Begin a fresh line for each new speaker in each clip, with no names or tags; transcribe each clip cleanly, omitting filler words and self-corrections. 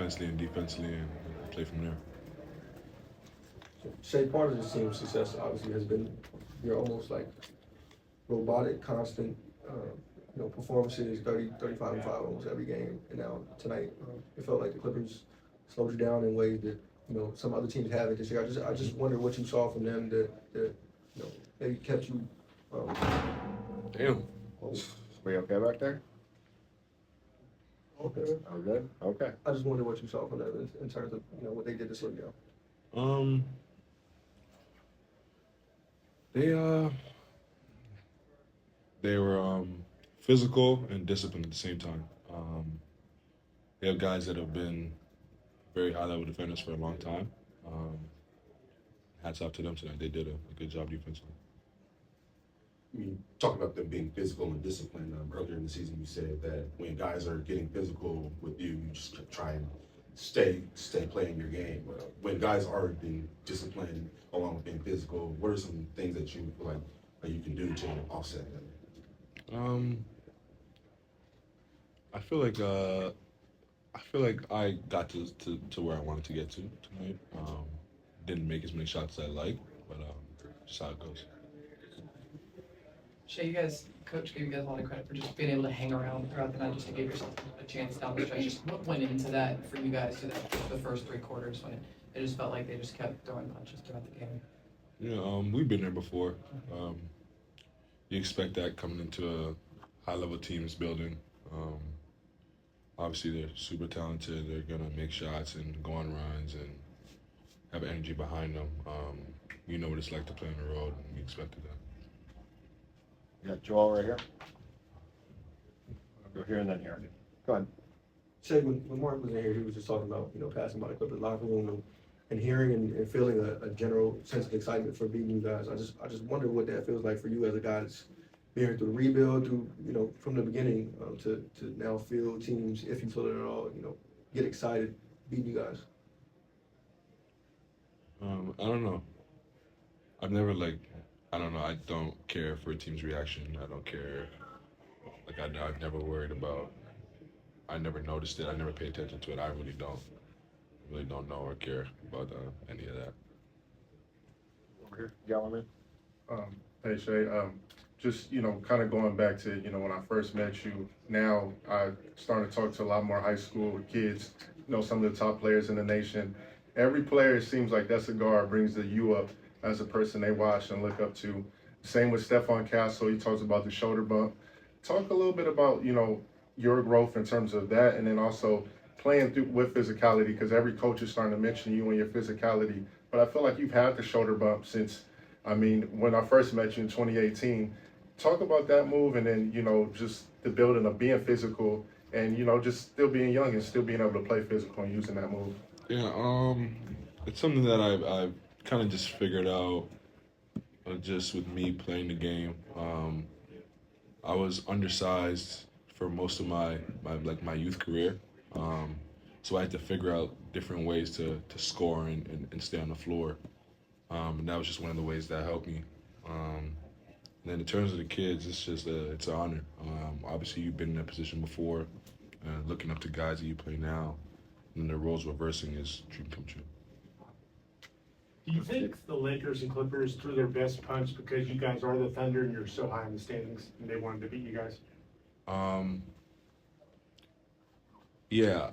offensively and defensively and play from there.
Shea, part of this team's success obviously has been your almost like robotic, constant, performances, 30, 35 and 5 almost every game. And now tonight, it felt like the Clippers slowed you down in ways that, some other teams haven't this year. I just wonder what you saw from them that maybe kept you.
Damn.
We okay back there?
Okay.
Are we good? Okay.
I just wonder what you saw from them in terms of, what they did to slow you down.
They were physical and disciplined at the same time. They have guys that have been very high level defenders for a long time. Hats off to them tonight. They did a good job defensively.
I mean, talking about them being physical and disciplined, earlier in the season you said that when guys are getting physical with you, you just try and stay playing your game. When guys are being disciplined along with being physical, what are some things that you feel like that you can do to offset that?
I feel like I got to where I wanted to get to tonight. Didn't make as many shots as I like, but just how it goes.
Shai, Coach gave you guys a lot of credit for just being able to hang around throughout the night, just to give yourself a chance down the stretch. Just what went into that for you guys through the first 3 quarters when it just felt like they just kept throwing punches throughout the game?
Yeah, we've been there before. You expect that coming into a high-level team's building. Obviously, they're super talented. They're gonna make shots and go on runs and have energy behind them. You know what it's like to play on the road, and we expected that.
You got Joel right here. Go here and then here. Go ahead.
Shea, when Mark was in here, he was just talking about, passing by the Clippers locker room and hearing and feeling a general sense of excitement for beating you guys. I just wonder what that feels like for you as a guy that's been here through the rebuild, through, from the beginning to now feel teams, if you feel it at all, get excited beating you guys.
I don't know. I've never I don't know. I don't care for a team's reaction. I don't care. I've never worried about. I never noticed it. I never pay attention to it. I really don't know or care about any of that.
Over here, Gallerman.
Hey Shai, just kind of going back to when I first met you. Now I started to talk to a lot more high school kids. Some of the top players in the nation. Every player, it seems like that cigar brings the you up as a person they watch and look up to. Same with Stephon Castle. He talks about the shoulder bump. Talk a little bit about your growth in terms of that, and then also playing through with physicality, because every coach is starting to mention you and your physicality. But I feel like you've had the shoulder bump since, when I first met you in 2018. Talk about that move, and then, just the building of being physical and, just still being young and still being able to play physical and using that move.
Yeah, it's something that I've kind of just figured out just with me playing the game. I was undersized for most of my youth career. So I had to figure out different ways to score and stay on the floor. And that was just one of the ways that helped me. And then in terms of the kids, it's just it's an honor. Obviously, you've been in that position before, looking up to guys that you play now, and their roles reversing is a dream come true.
Do you think the Lakers and Clippers threw their best punch because you guys are the Thunder and you're so high in the standings and they wanted to beat you guys?
Yeah.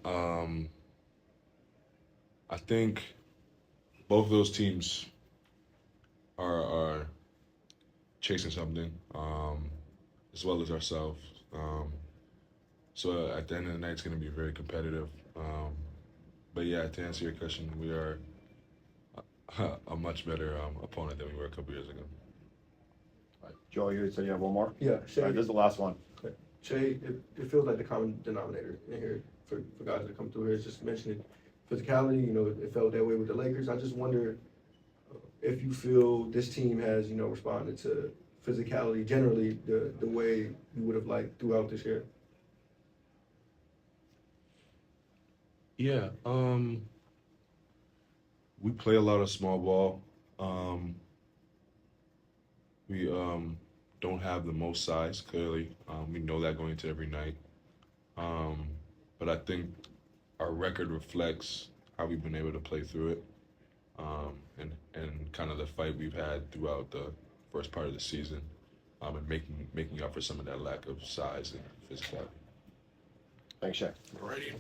I think both of those teams are chasing something, as well as ourselves. So at the end of the night, it's going to be very competitive. But yeah, to answer your question, we are a much better opponent than we were a couple years ago.
All right. Joel, you said you have one more?
Yeah, Shea.
All right, this is the last one.
Shea, it feels like the common denominator in here for guys that come through here is just mentioning physicality. It felt that way with the Lakers. I just wonder if you feel this team has, responded to physicality generally the way you would have liked throughout this year.
Yeah. We play a lot of small ball. We don't have the most size, clearly. We know that going into every night. But I think our record reflects how we've been able to play through it, and kind of the fight we've had throughout the first part of the season, and making up for some of that lack of size and physicality.
Thanks, Shai.
Alrighty.